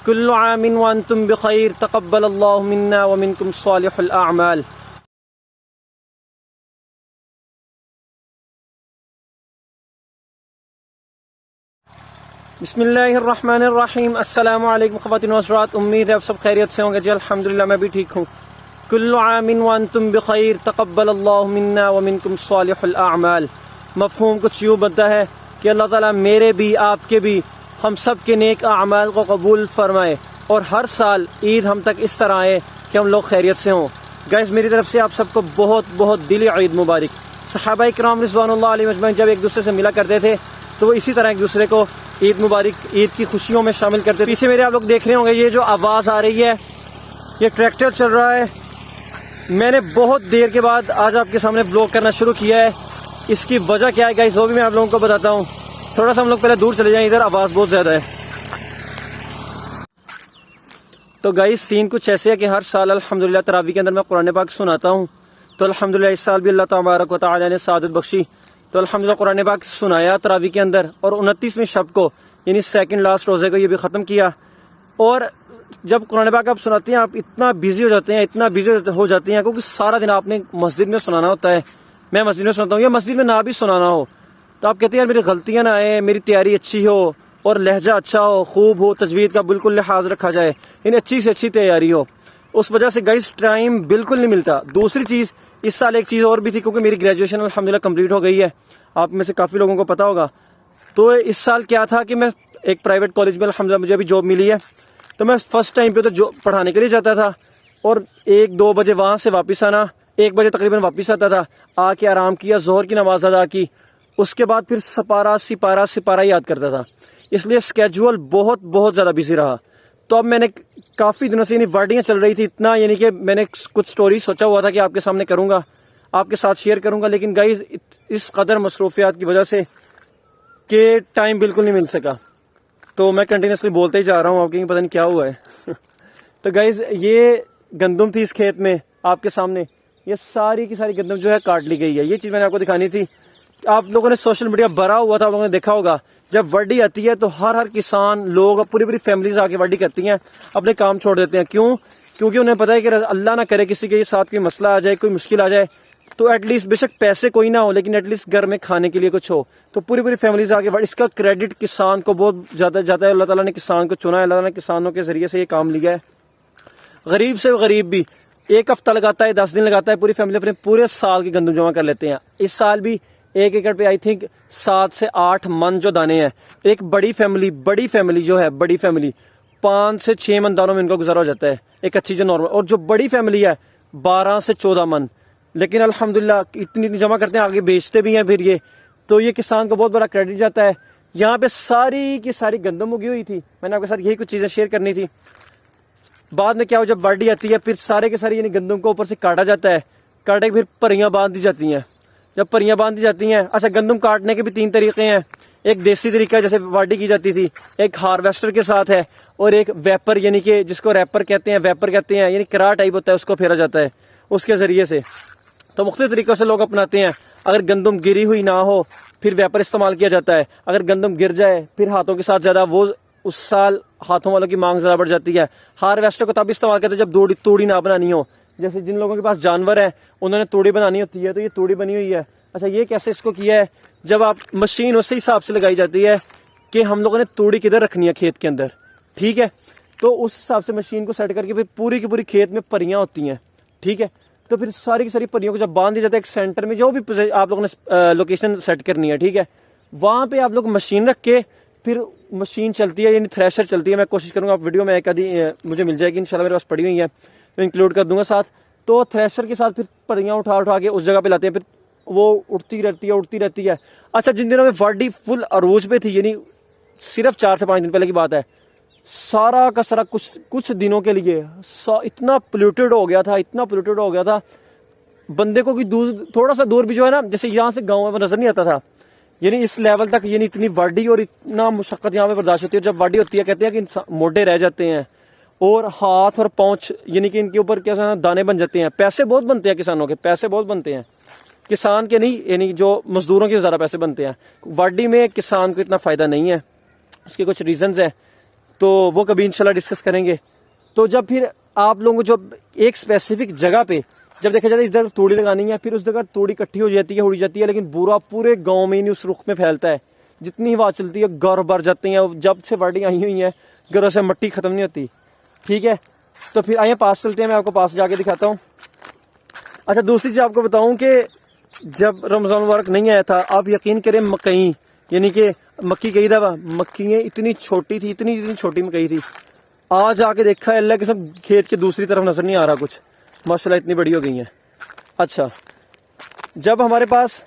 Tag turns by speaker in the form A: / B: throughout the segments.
A: कुल्लु आमिन व अंतुम बिखैर तक़ब्बलल्लाहु मिन्ना व मिनकुम सालिहुल अअमाल। बिस्मिल्लाहिर्रहमानिर्रहीम। अस्सलामु अलैकुम ख़वातीन व हज़रात, उम्मीद है आप सब खैरियत से होंगे। जी अल्हम्दुलिल्लाह मैं भी ठीक हूँ। कुल्लु आमिन व अंतुम बिखैर तक़ब्बलल्लाहु मिन्ना व मिनकुम सालिहुल अअमाल। मफ़हूम कुछ यूँ बनता है कि अल्लाह ताला मेरे भी आपके भी हम सब के नेक अमाल को कबूल फरमाए और हर साल ईद हम तक इस तरह आए कि हम लोग खैरियत से हों। गाइस, मेरी तरफ से आप सबको बहुत बहुत दिली ईद मुबारक। सहाबाए किराम रिज़वानुल्लाह अलैहिम अजमईन जब एक दूसरे से मिला करते थे तो वो इसी तरह एक दूसरे को ईद मुबारक, ईद की खुशियों में शामिल करते थे। पीछे मेरे आप लोग देख रहे होंगे, ये जो आवाज़ आ रही है ये ट्रैक्टर चल रहा है। मैंने बहुत देर के बाद आज आपके सामने ब्लॉग करना शुरू किया है। इसकी वजह क्या है गाइस, वो भी मैं आप लोगों को बताता हूँ। थोड़ा सा हम लोग पहले दूर चले जाएं, इधर आवाज़ बहुत ज़्यादा है। तो गाइस सीन कुछ ऐसे है कि हर साल अल्हम्दुलिल्लाह तरावी के अंदर मैं कुरान पाक सुनाता हूँ। तो अल्हम्दुलिल्लाह इस साल भी अल्लाह तबारक व तआला ने सादत बख्शी, तो अल्हम्दुलिल्लाह कुरान पाक सुनाया तरावी के अंदर। और 29वें शब को यानी सेकंड लास्ट रोज़े को ये भी ख़त्म किया। और जब कुरान पाक आप सुनाते हैं आप इतना बिजी हो जाते हैं, इतना बिजी हो जाते हैं, क्योंकि सारा दिन आपने मस्जिद में सुनाना होता है। मैं मस्जिद में सुनाता हूँ या मस्जिद में ना भी सुनाना हो तो आप कहते हैं यार मेरी गलतियाँ ना आए, मेरी तैयारी अच्छी हो और लहजा अच्छा हो, खूब हो, तजवीद का बिल्कुल लिहाज रखा जाए, इन अच्छी से अच्छी तैयारी हो। उस वजह से गाइस टाइम बिल्कुल नहीं मिलता। दूसरी चीज़, इस साल एक चीज़ और भी थी, क्योंकि मेरी ग्रेजुएशन अल्हम्दुलिल्लाह कंप्लीट हो गई है, आप में से काफ़ी लोगों को पता होगा। तो इस साल क्या था कि मैं एक प्राइवेट कॉलेज में अल्हम्दुलिल्लाह मुझे अभी जॉब मिली है। तो मैं फर्स्ट टाइम पे तो जो पढ़ाने के लिए जाता था और 1-2 बजे वहाँ से वापस आना, 1 बजे तकरीबन वापस आता था, आके आराम किया, जोहर की नमाज अदा की, उसके बाद फिर सिपारा याद करता था। इसलिए स्केड्यूल बहुत बहुत ज़्यादा बिजी रहा। तो अब मैंने काफ़ी दिनों से यानी वर्डियाँ चल रही थी इतना, यानी कि मैंने कुछ स्टोरी सोचा हुआ था कि आपके सामने करूँगा, आपके साथ शेयर करूँगा, लेकिन गाइज इस कदर मसरूफियात की वजह से कि टाइम बिल्कुल नहीं मिल सका। तो मैं कंटिन्यूसली बोलते ही जा रहा हूँ, आपके पता नहीं क्या हुआ है। तो गाइज ये गंदम थी इस खेत में आपके सामने, ये सारी की सारी गंदम जो है काट ली गई है। ये चीज़ मैंने आपको दिखानी थी। आप लोगों ने सोशल मीडिया भरा हुआ था, आप लोगों ने देखा होगा जब वर्डी आती है तो हर किसान लोग, पूरी पूरी फैमिलीज आके वर्डी करती हैं, अपने काम छोड़ देते हैं। क्यों? क्योंकि उन्हें पता है कि अल्लाह ना करे किसी के साथ कोई मसला आ जाए, कोई मुश्किल आ जाए, तो एटलीस्ट बेशक पैसे कोई ना हो लेकिन एटलीस्ट घर में खाने के लिए कुछ हो। तो पूरी पूरी फैमिलीज आगे, इसका क्रेडिट किसान को बहुत ज़्यादा जाता है। अल्लाह ताला ने किसान को चुना है, अल्लाह ने किसानों के जरिए से ये काम लिया है। गरीब से गरीब भी 1 हफ्ता लगाता है, 10 दिन लगाता है, पूरी फैमिली अपने पूरे साल की गंदम जमा कर लेते हैं। इस साल भी 1 एकड़ पे आई थिंक 7 से 8 मन जो दाने हैं। एक बड़ी फैमिली जो है, बड़ी फैमिली 5 से 6 मन दानों में इनका गुजारा हो जाता है, एक अच्छी जो नॉर्मल। और जो बड़ी फैमिली है 12 से 14 मन, लेकिन अल्हम्दुलिल्लाह इतनी जमा करते हैं, आगे बेचते भी हैं फिर ये। तो ये किसान को बहुत बड़ा क्रेडिट जाता है। यहाँ पे सारी की सारी गंदम उगी हुई थी। मैंने आपके साथ यही कुछ चीज़ें शेयर करनी थी। बाद में क्या हो, जब बाढ़ी आती है फिर सारे के सारे यानी गंदम को ऊपर से काटा जाता है, काटे फिर परियां बांध दी जाती हैं। जब परियां बांध दी जाती हैं, अच्छा गंदम काटने के भी 3 तरीके हैं। एक देसी तरीका जैसे वाडी की जाती थी, एक हार्वेस्टर के साथ है, और एक वेपर यानी कि जिसको रैपर कहते हैं, वेपर कहते हैं, यानी करा टाइप होता है, उसको फेरा जाता है उसके जरिए से। तो मुख्तलिफ तरीक़ों से लोग अपनाते हैं। अगर गंदम गिरी हुई ना हो फिर वेपर इस्तेमाल किया जाता है। अगर गंदम गिर जाए फिर हाथों के साथ ज़्यादा, वो उस साल हाथों वालों की मांग ज़्यादा बढ़ जाती है। हार्वेस्टर को तब इस्तेमाल करते हैं जब तूड़ी ना बनानी हो। जैसे जिन लोगों के पास जानवर है उन्होंने तूड़ी बनानी होती है, तो ये तूड़ी बनी हुई है। अच्छा, ये कैसे इसको किया है, जब आप मशीन उसी हिसाब से लगाई जाती है कि हम लोगों ने तूड़ी किधर रखनी है खेत के अंदर, ठीक है। तो उस हिसाब से मशीन को सेट करके फिर पूरी की पूरी खेत में परियां होती हैं, ठीक है। तो फिर सारी की सारी परियों को जब बांध दिया जाता है एक सेंटर में, जो भी आप लोगों ने लोकेशन सेट करनी है, ठीक है, वहाँ पे आप लोग मशीन रख के फिर मशीन चलती है, यानी थ्रेशर चलती है। मैं कोशिश करूँगा आप वीडियो में एक आधी मुझे मिल जाएगी इंशाल्लाह, मेरे पास पड़ी हुई है, मैं इंक्लूड कर दूंगा साथ। तो थ्रेशर के साथ फिर परियां उठा के उस जगह पे लाते हैं, फिर वो उठती रहती है। अच्छा, जिन दिनों में वर्डी फुल अरूज पे थी, यानी सिर्फ 4 से 5 दिन पहले की बात है, सारा का सारा कुछ दिनों के लिए इतना पोल्यूटेड हो गया था, बंदे को थोड़ा सा दूर भी जो है ना, जैसे यहाँ से गाँव में नजर नहीं आता था। यानी इस लेवल तक यानी इतनी वाडी और इतना मुशक्कत यहाँ पे बर्दाश्त होती है। जब वाडी होती है कहते हैं कि मोटे रह जाते हैं और हाथ और पहुँच यानी कि इनके ऊपर क्या दाने बन जाते हैं। पैसे बहुत बनते हैं किसानों के, पैसे बहुत बनते हैं, किसान के नहीं, यानी जो मजदूरों के ज़्यादा पैसे बनते हैं। वाडी में किसान को इतना फ़ायदा नहीं है, उसके कुछ रीजंस है। तो वो कभी इंशाल्लाह डिस्कस करेंगे। तो जब फिर आप लोगों को जब एक स्पेसिफिक जगह पे जब देखा जाता है इस जगह तोड़ी लगानी है, फिर उस जगह तोड़ी इकट्ठी हो जाती है, उड़ जाती है, लेकिन बुरा पूरे गांव में नहीं उस रुख में फैलता है। जितनी हवा चलती है घर भर जाती हैं, जब से वर्डिंग आई हुई है घरों से मट्टी खत्म नहीं होती। ठीक है, तो फिर आइए पास चलते हैं, मैं आपको पास जाके दिखाता हूँ। अच्छा, दूसरी चीज आपको बताऊं कि जब रमजान मुबारक नहीं आया था, आप यकीन करें मकई यानी कि मक्की कही दफा मक्की इतनी छोटी थी, इतनी छोटी मकई थी। आज आके देखा है अल्लाह के सब खेत के दूसरी तरफ नजर नहीं आ रहा कुछ, माशाल्लाह इतनी बड़ी हो गई है। अच्छा, जब हमारे पास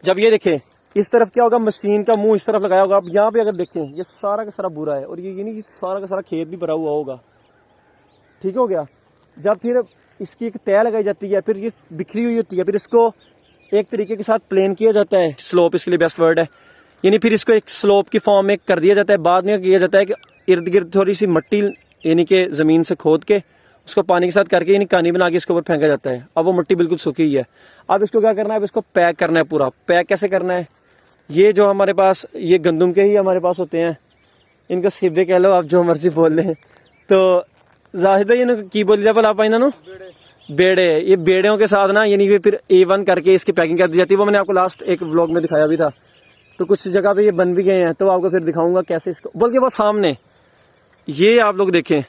A: जब ये देखें इस तरफ क्या होगा, मशीन का मुंह इस तरफ लगाया होगा। आप यहाँ पे अगर देखें ये सारा का सारा बुरा है, और ये नहीं कि सारा का सारा खेत भी भरा हुआ होगा। ठीक हो गया। जब फिर इसकी एक तय लगाई जाती है, फिर ये बिखरी हुई होती है, फिर इसको एक तरीके के साथ प्लेन किया जाता है, स्लोप इसके लिए बेस्ट वर्ड है, यानी फिर इसको एक स्लोप की फॉर्म में कर दिया जाता है। बाद में किया जाता है कि इर्द गिर्द थोड़ी सी मट्टी यानी कि जमीन से खोद के उसको पानी के साथ करके यानी कहानी बना के इसके ऊपर फेंका जाता है। अब वो मिट्टी बिल्कुल सूखी हुई है। अब इसको क्या करना है, अब इसको पैक करना है पूरा। पैक कैसे करना है, ये जो हमारे पास ये गंदम के ही हमारे पास होते हैं, इनको सिब्बे कह लो, आप जो मर्जी बोल लें। तो जाहिद भाई इन्होंने की बोली भला आप इन्होंने बेड़े, ये बेड़ों के साथ ना यानी कि फिर A1 करके इसकी पैकिंग कर दी जाती है। वो मैंने आपको लास्ट एक व्लॉग में दिखाया भी था। तो कुछ जगह पे ये बन भी गए हैं, तो आपको फिर दिखाऊंगा कैसे इसको, बल्कि वो सामने ये आप लोग देखें,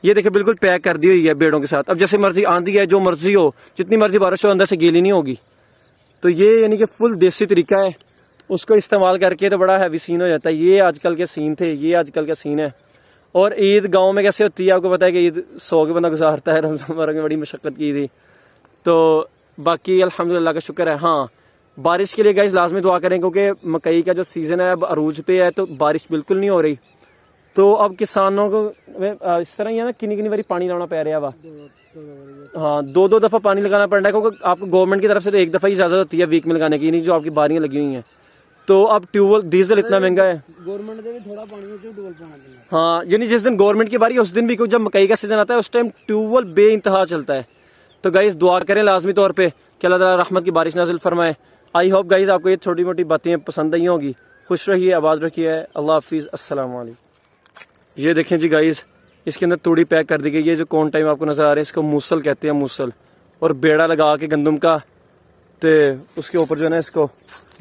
A: ये देखें बिल्कुल पैक कर दी हुई है बेड़ों के साथ। अब जैसे मर्जी आंधी है, जो मर्जी हो, जितनी मर्जी बारिश हो, अंदर से गीली नहीं होगी। तो ये यानी कि फुल देसी तरीका है, उसको इस्तेमाल करके तो बड़ा हैवी सीन हो जाता है। ये आजकल के सीन थे, ये आजकल का सीन है। और ईद गांव में कैसे होती है आपको पता है कि ईद 100 के बंदा गुजारता है। रमजान मुबारक में बड़ी मशक्कत की थी। तो बाकी अल्हम्दुलिल्लाह का शुक्र है। हाँ, बारिश के लिए गाइस लाजमी दुआ करें, क्योंकि मकई का जो सीज़न है अब अरूज पे है, तो बारिश बिल्कुल नहीं हो रही। तो अब किसानों को इस तरह ही है ना, किन्नी बारी पानी लाना पै रहा वा। हाँ, 2-2 दफ़ा पानी लगाना पड़ रहा है, क्योंकि आपको गवर्नमेंट की तरफ से तो एक दफ़ा ही इजाज़त होती है वीक में लगाने की, नहीं जो आपकी बारियाँ लगी हुई हैं। तो अब ट्यूबवेल डीजल इतना महंगा है,
B: गवर्नमेंट ने भी थोड़ा पानी ट्यूबवेल पाना।
A: हाँ, यानी जिस दिन गवर्नमेंट की बारी उस दिन भी, जब मकई का सीजन आता है उस टाइम ट्यूबवेल बेइंतहा चलता है। तो गाइस दुआ करें लाजमी तौर पे कि अल्लाह ताला रहमत की बारिश नाजिल फरमाए। आई होप गाइस आपको ये छोटी मोटी बातें पसंद आई होगी। खुश रहिए, आबाद रखिए, अल्लाह हाफिज़, अस्सलाम वालेकुम। ये देखें जी गाइस, इसके अंदर तूड़ी पैक कर दी गई है। जो कौन टाइम आपको नजर आ रहे हैं, इसको मूसल कहते हैं, मूसल। और बेड़ा लगा के गंदम का, तो उसके ऊपर जो है ना इसको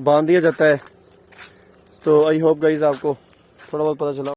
A: बांध दिया जाता है। तो आई होप गाइस आपको थोड़ा बहुत पता चला।